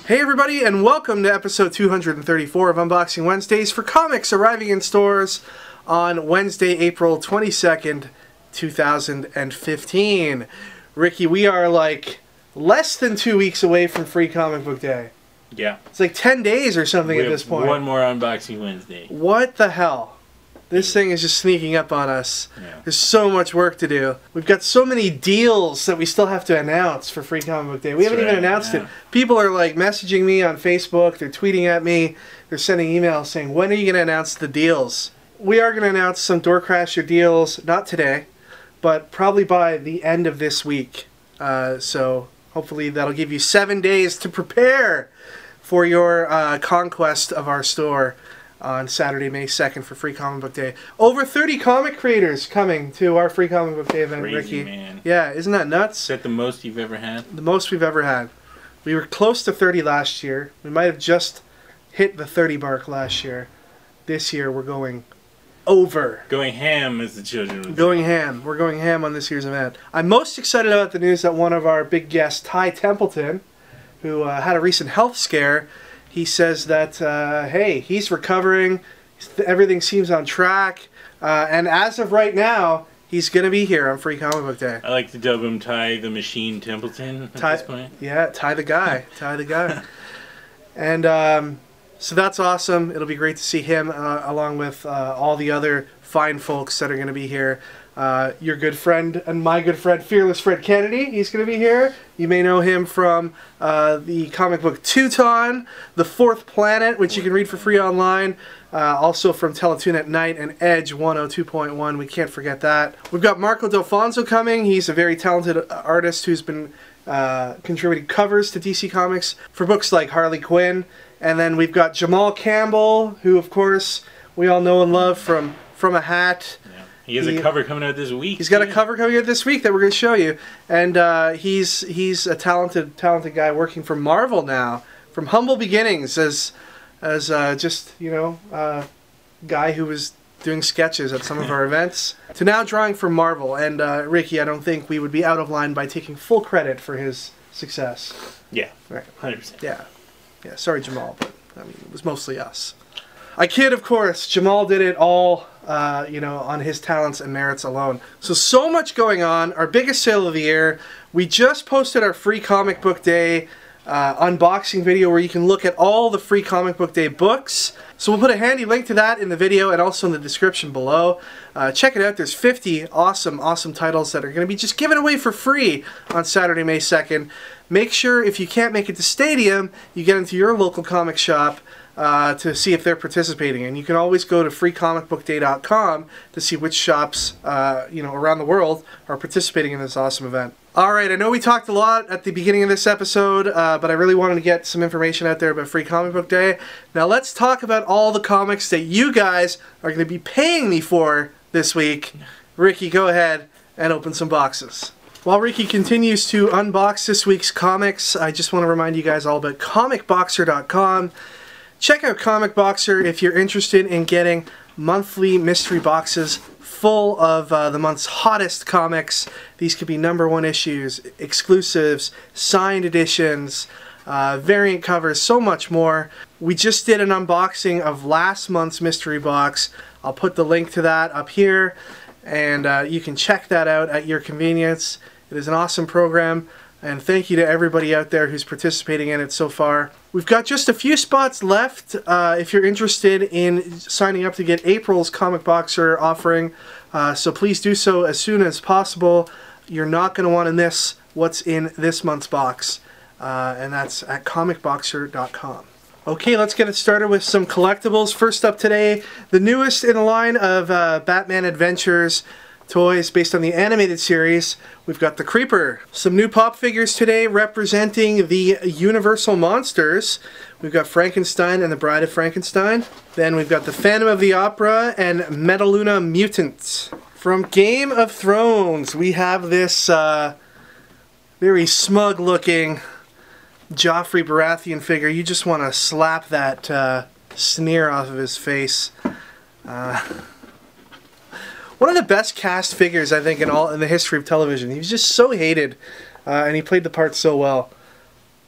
Hey everybody, and welcome to episode 234 of Unboxing Wednesdays for comics arriving in stores on Wednesday, April 22nd, 2015. Ricky, we are like less than 2 weeks away from Free Comic Book Day. Yeah. It's like 10 days or something at this point. One more Unboxing Wednesday. What the hell? This thing is just sneaking up on us. Yeah. There's so much work to do. We've got so many deals that we still have to announce for Free Comic Book Day. We haven't even announced it. People are like messaging me on Facebook. They're tweeting at me. They're sending emails saying, when are you going to announce the deals? We are going to announce some Door Crasher deals, not today, but probably by the end of this week. So hopefully that'll give you 7 days to prepare for your conquest of our store on Saturday, May 2nd for Free Comic Book Day. Over 30 comic creators coming to our Free Comic Book Day event, Crazy, Ricky. Man. Yeah, isn't that nuts? Is that the most you've ever had? The most we've ever had. We were close to 30 last year. We might have just hit the 30 mark last year. This year we're going over. Going ham, as the children would say. Going ham. We're going ham on this year's event. I'm most excited about the news that one of our big guests, Ty Templeton, who had a recent health scare, he says that, hey, he's recovering, everything seems on track, and as of right now, he's going to be here on Free Comic Book Day. I like to dub him Ty the Machine Templeton at this point. Yeah, Ty the guy. Ty the guy. And so that's awesome. It'll be great to see him along with all the other fine folks that are going to be here. Your good friend and my good friend, Fearless Fred Kennedy, he's going to be here. You may know him from the comic book Teuton, The Fourth Planet, which you can read for free online. Also from Teletoon at Night and Edge 102.1. We can't forget that. We've got Marco Delfonso coming. He's a very talented artist who's been contributing covers to DC Comics for books like Harley Quinn. And then we've got Jamal Campbell, who, of course, we all know and love from a Hat. He has a cover coming out this week. He's got a cover coming out this week that we're going to show you, and he's a talented guy working for Marvel now, from humble beginnings as just guy who was doing sketches at some of our events to now drawing for Marvel. And Ricky, I don't think we would be out of line by taking full credit for his success. Yeah, right, 100%. Yeah. Sorry, Jamal, but I mean it was mostly us. I kid, of course. Jamal did it all, on his talents and merits alone. So much going on. Our biggest sale of the year. We just posted our Free Comic Book Day unboxing video where you can look at all the Free Comic Book Day books. So we'll put a handy link to that in the video and also in the description below. Check it out. There's 50 awesome titles that are going to be just given away for free on Saturday, May 2nd. Make sure, if you can't make it to Stadium, you get into your local comic shop to see if they're participating, and you can always go to freecomicbookday.com to see which shops around the world are participating in this awesome event. Alright, I know we talked a lot at the beginning of this episode, but I really wanted to get some information out there about Free Comic Book Day. Now let's talk about all the comics that you guys are going to be paying me for this week. Ricky, go ahead and open some boxes. While Ricky continues to unbox this week's comics, I just want to remind you guys all about Comicboxer.com. Check out Comicboxer if you're interested in getting monthly mystery boxes full of the month's hottest comics. These could be #1 issues, exclusives, signed editions, variant covers, so much more. We just did an unboxing of last month's mystery box. I'll put the link to that up here, and you can check that out at your convenience. It is an awesome program. And thank you to everybody out there who's participating in it so far. We've got just a few spots left if you're interested in signing up to get April's Comicboxer offering. So please do so as soon as possible. You're not going to want to miss what's in this month's box. And that's at comicboxer.com. Okay, let's get it started with some collectibles. First up today, the newest in the line of Batman Adventures toys based on the animated series. We've got the Creeper. Some new pop figures today representing the Universal monsters. We've got Frankenstein and the Bride of Frankenstein. Then we've got the Phantom of the Opera and Metaluna Mutant. From Game of Thrones, we have this very smug looking Joffrey Baratheon figure. You just want to slap that sneer off of his face. One of the best cast figures, I think, in the history of television. He was just so hated, and he played the part so well.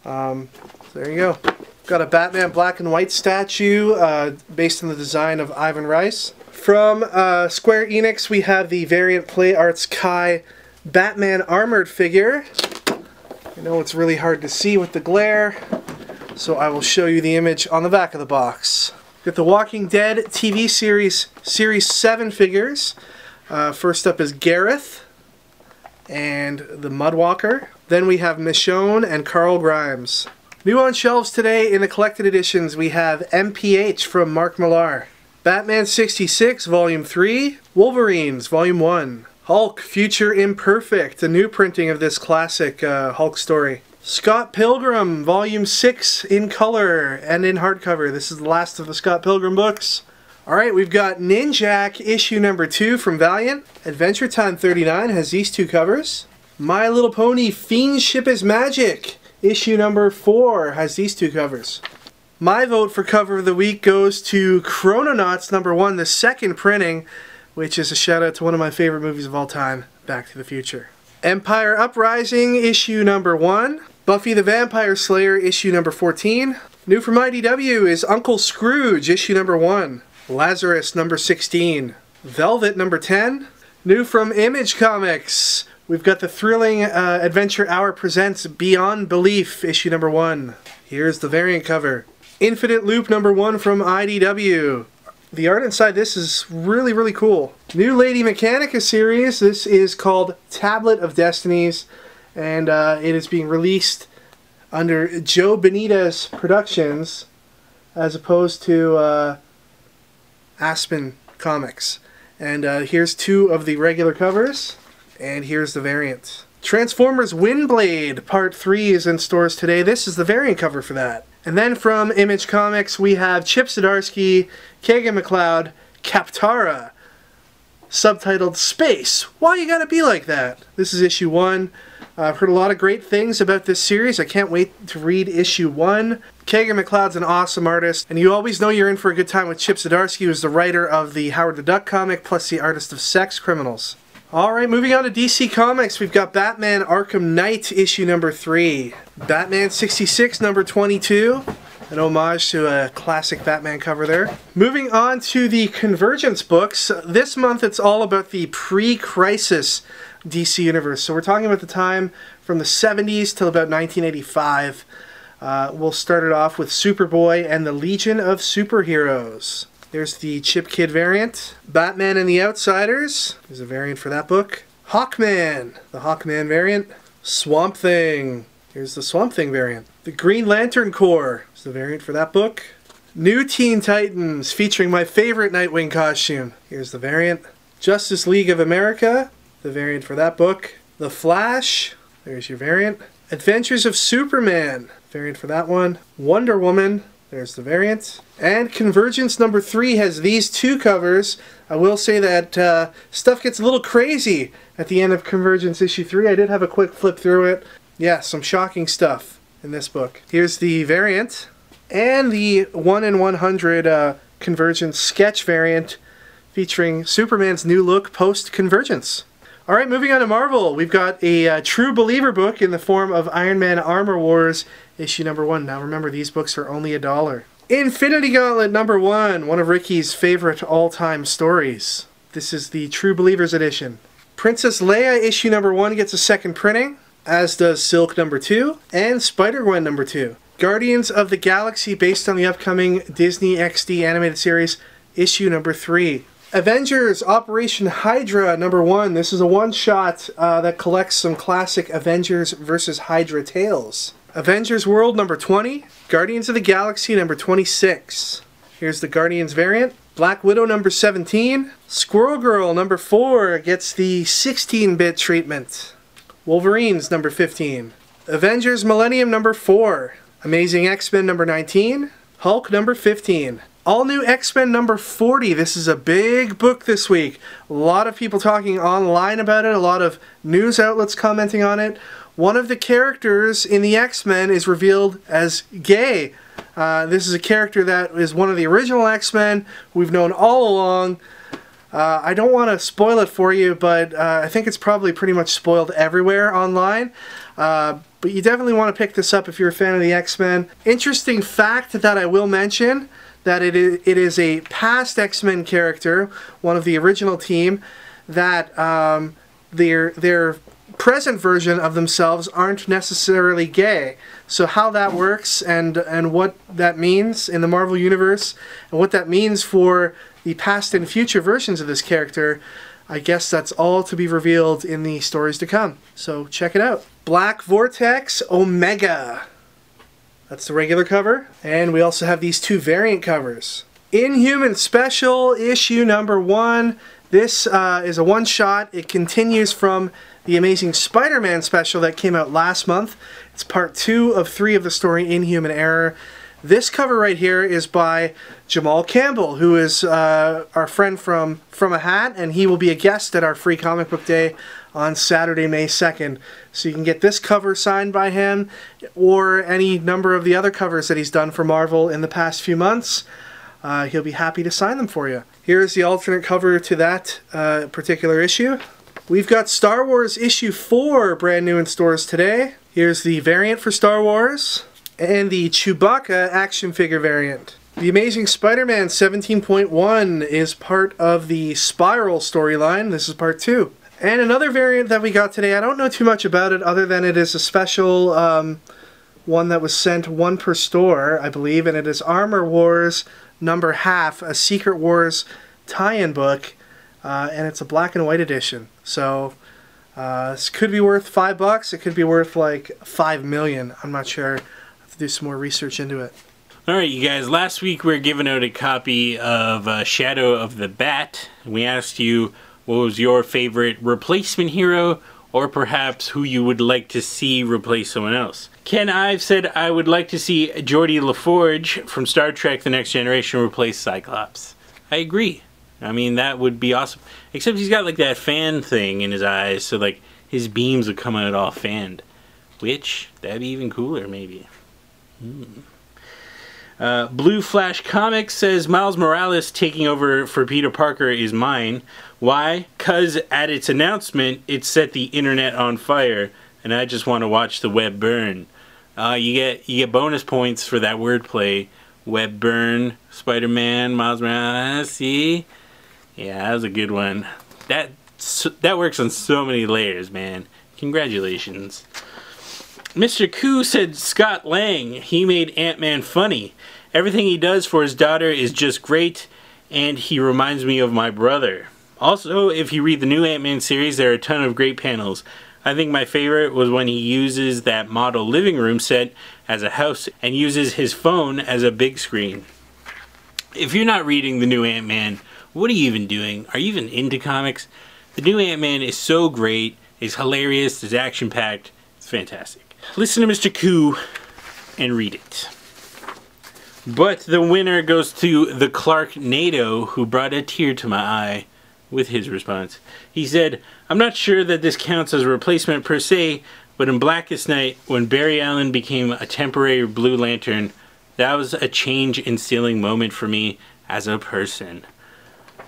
So there you go. Got a Batman black and white statue based on the design of Ivan Rice. From Square Enix, we have the Variant Play Arts Kai Batman armored figure. I know it's really hard to see with the glare, so I will show you the image on the back of the box. Got the Walking Dead TV series, Series 7 figures. First up is Gareth and the Mudwalker. Then we have Michonne and Carl Grimes. New on shelves today in the collected editions, we have MPH from Mark Millar, Batman 66 Volume 3, Wolverines Volume 1, Hulk Future Imperfect, a new printing of this classic Hulk story, Scott Pilgrim Volume 6 in color and in hardcover. This is the last of the Scott Pilgrim books. Alright, we've got Ninjak issue number 2 from Valiant. Adventure Time 39 has these two covers. My Little Pony Fiendship is Magic issue number 4 has these two covers. My vote for cover of the week goes to Chrononauts number 1, the second printing, which is a shout out to one of my favorite movies of all time, Back to the Future. Empire Uprising issue number 1, Buffy the Vampire Slayer issue number 14. New from IDW is Uncle Scrooge issue number 1, Lazarus number 16, Velvet number 10. New from Image Comics, we've got the thrilling Adventure Hour presents Beyond Belief issue number 1. Here's the variant cover. Infinite Loop number 1 from IDW. The art inside this is really, really cool. New Lady Mechanica series. This is called Tablet of Destinies, and it is being released under Joe Benitez Productions as opposed to Aspen Comics. And here's two of the regular covers, and here's the variant. Transformers Windblade Part 3 is in stores today. This is the variant cover for that. And then from Image Comics, we have Chip Zdarsky, Kagan McLeod, Kaptara, subtitled Space. Why you gotta be like that? This is issue 1. I've heard a lot of great things about this series. I can't wait to read issue 1. Kagan McLeod's an awesome artist, and you always know you're in for a good time with Chip Zdarsky, who's the writer of the Howard the Duck comic, plus the artist of Sex Criminals. Alright, moving on to DC Comics, we've got Batman Arkham Knight issue number 3, Batman 66 number 22, an homage to a classic Batman cover there. Moving on to the Convergence books, this month it's all about the pre-crisis DC Universe. So we're talking about the time from the 70s till about 1985. We'll start it off with Superboy and the Legion of Superheroes. There's the Chip Kid variant. Batman and the Outsiders. There's a variant for that book. Hawkman. The Hawkman variant. Swamp Thing. Here's the Swamp Thing variant. The Green Lantern Corps. There's the variant for that book. New Teen Titans featuring my favorite Nightwing costume. Here's the variant. Justice League of America. The variant for that book. The Flash. There's your variant. Adventures of Superman. Variant for that one. Wonder Woman. There's the variant. And Convergence number 3 has these two covers. I will say that stuff gets a little crazy at the end of Convergence issue 3. I did have a quick flip through it. Yeah, some shocking stuff in this book. Here's the variant. And the 1 in 100 Convergence sketch variant featuring Superman's new look post-Convergence. Alright, moving on to Marvel. We've got a True Believer book in the form of Iron Man Armor Wars issue number 1. Now remember, these books are only $1. Infinity Gauntlet number 1, one of Ricky's favorite all-time stories. This is the True Believers edition. Princess Leia issue number 1 gets a second printing, as does Silk number 2, and Spider-Gwen number 2. Guardians of the Galaxy, based on the upcoming Disney XD animated series, issue number 3. Avengers Operation Hydra number 1. This is a one-shot that collects some classic Avengers vs. Hydra tales. Avengers World number 20. Guardians of the Galaxy number 26. Here's the Guardians variant. Black Widow number 17. Squirrel Girl number 4 gets the 16-bit treatment. Wolverines number 15. Avengers Millennium number 4. Amazing X-Men number 19. Hulk number 15. All New X-Men number 40. This is a big book this week. A lot of people talking online about it. A lot of news outlets commenting on it. One of the characters in the X-Men is revealed as gay. This is a character that is one of the original X-Men we've known all along. I don't want to spoil it for you, but I think it's probably pretty much spoiled everywhere online. But you definitely want to pick this up if you're a fan of the X-Men. Interesting fact that I will mention, that it is a past X-Men character, one of the original team, that their present version of themselves aren't necessarily gay. So how that works and what that means in the Marvel Universe, and what that means for the past and future versions of this character, I guess that's all to be revealed in the stories to come. So check it out. Black Vortex Omega. That's the regular cover. And we also have these two variant covers. Inhuman Special issue number 1. This is a one-shot. It continues from the Amazing Spider-Man special that came out last month. It's part 2 of 3 of the story Inhuman Error. This cover right here is by Jamal Campbell, who is our friend from a Hat, and he will be a guest at our free comic book day on Saturday, May 2nd. So you can get this cover signed by him, or any number of the other covers that he's done for Marvel in the past few months. He'll be happy to sign them for you. Here's the alternate cover to that particular issue. We've got Star Wars issue 4 brand new in stores today. Here's the variant for Star Wars, and the Chewbacca action figure variant. The Amazing Spider-Man 17.1 is part of the Spiral storyline. This is part 2. And another variant that we got today, I don't know too much about it other than it is a special one that was sent 1 per store, I believe, and it is Armor Wars number half, a Secret Wars tie-in book, and it's a black and white edition. So this could be worth $5. It could be worth like 5 million. I'm not sure. Do some more research into it. Alright, you guys, last week we were giving out a copy of Shadow of the Bat. We asked you what was your favorite replacement hero, or perhaps who you would like to see replace someone else. Ken Ives said, I would like to see Geordi LaForge from Star Trek The Next Generation replace Cyclops. I agree. I mean, that would be awesome. Except he's got like that fan thing in his eyes, so like his beams would come out all fanned. Which, that'd be even cooler, maybe. Blue Flash Comics says Miles Morales taking over for Peter Parker is mine. Why? 'Cause at its announcement it set the internet on fire, and I just want to watch the web burn. You get bonus points for that wordplay. Web burn, Spider-Man, Miles Morales. See? Yeah, that was a good one. That works on so many layers, man. Congratulations. Mr. Koo said Scott Lang. He made Ant-Man funny. Everything he does for his daughter is just great, and he reminds me of my brother. Also, if you read the new Ant-Man series, there are a ton of great panels. I think my favorite was when he uses that model living room set as a house and uses his phone as a big screen. If you're not reading the new Ant-Man, what are you even doing? Are you even into comics? The new Ant-Man is so great, it's hilarious, it's action-packed, it's fantastic. Listen to Mr. Koo and read it. But the winner goes to the Clark Nato, who brought a tear to my eye with his response. He said, I'm not sure that this counts as a replacement per se, but in Blackest Night, when Barry Allen became a temporary Blue Lantern, that was a change-instilling moment for me as a person.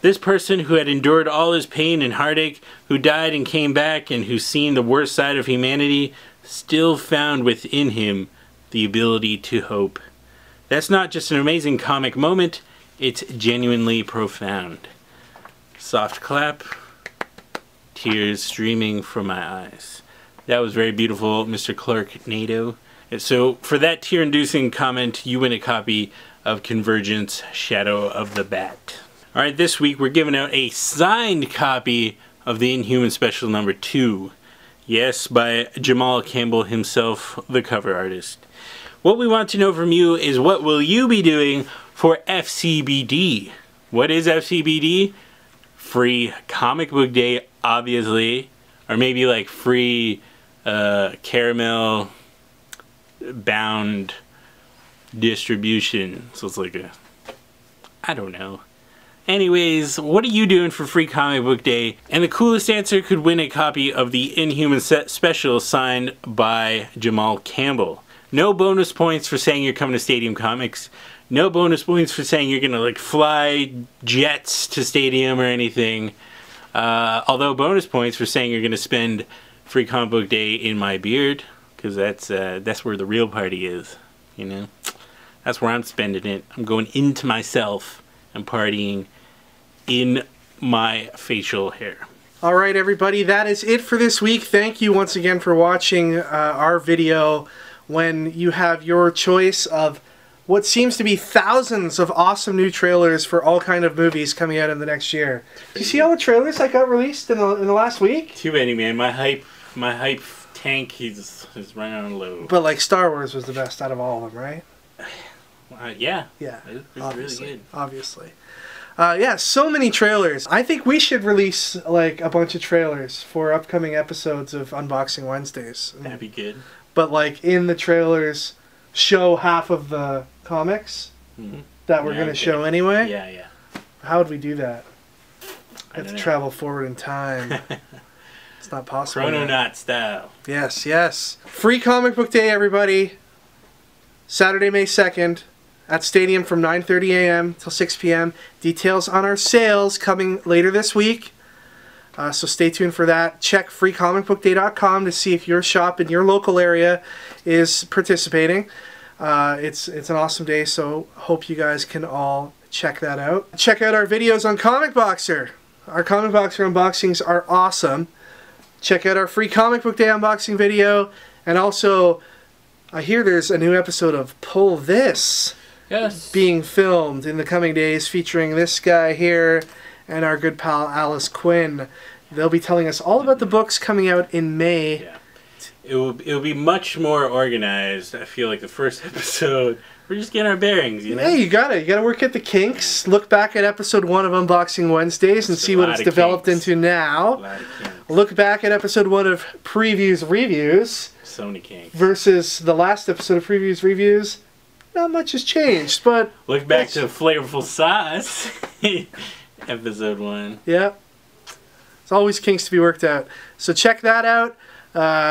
This person who had endured all his pain and heartache, who died and came back, and who's seen the worst side of humanity, still found within him the ability to hope. That's not just an amazing comic moment, it's genuinely profound. Soft clap, tears streaming from my eyes. That was very beautiful, Mr. Clark Nato. And so for that tear-inducing comment, you win a copy of Convergence, Shadow of the Bat. Alright, this week we're giving out a signed copy of the Inhuman Special number 2. Yes, by Jamal Campbell himself, the cover artist. What we want to know from you is, what will you be doing for FCBD? What is FCBD? Free comic book day, obviously. Or maybe like free caramel bound distribution. So it's like a, I don't know. Anyways, what are you doing for free comic book day? And the coolest answer could win a copy of the Inhuman Special signed by Jamal Campbell. No bonus points for saying you're coming to Stadium Comics. No bonus points for saying you're gonna like fly jets to stadium or anything. Although bonus points for saying you're gonna spend free comic book day in my beard, because that's where the real party is. You know, that's where I'm spending it. I'm going into myself and partying in my facial hair. All right, everybody, that is it for this week. Thank you once again for watching our video. When you have your choice of what seems to be thousands of awesome new trailers for all kind of movies coming out in the next year. Do you see all the trailers that got released in the last week? Too many, man. My hype tank is running on low. But like Star Wars was the best out of all of them, right? Yeah. Yeah. It was obviously, really good. Obviously. Yeah, so many trailers. I think we should release like a bunch of trailers for upcoming episodes of Unboxing Wednesdays. That'd be good. But like in the trailers, show half of the comics that we're going to show anyway. Yeah, yeah. How would we do that? We have to know. travel forward in time. It's not possible. Chrononaut style. Yes, yes. Free Comic Book Day, everybody. Saturday, May 2nd. At Stadium from 9:30 a.m. till 6 p.m. Details on our sales coming later this week. So stay tuned for that. Check freecomicbookday.com to see if your shop in your local area is participating. It's an awesome day, so hope you guys can all check that out. Check out our videos on Comicboxer. Our Comicboxer unboxings are awesome. Check out our free Comic Book Day unboxing video. And also, I hear there's a new episode of Pull This being filmed in the coming days, featuring this guy here and our good pal Alice Quinn. They'll be telling us all about the books coming out in May. Yeah. It'll be much more organized. I feel like the first episode, we're just getting our bearings, you know? Hey, you gotta work at the kinks. Look back at episode 1 of Unboxing Wednesdays and see what it's developed into now. Look back at episode 1 of Previews Reviews. Sony kinks. Versus the last episode of Previews Reviews. Not much has changed, but... Look back to Flavorful Sauce. Episode 1. Yeah. It's always kinks to be worked out. So check that out.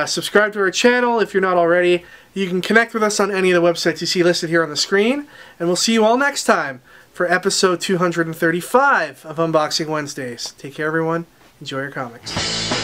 Subscribe to our channel if you're not already. You can connect with us on any of the websites you see listed here on the screen. And we'll see you all next time for episode 235 of Unboxing Wednesdays. Take care, everyone. Enjoy your comics.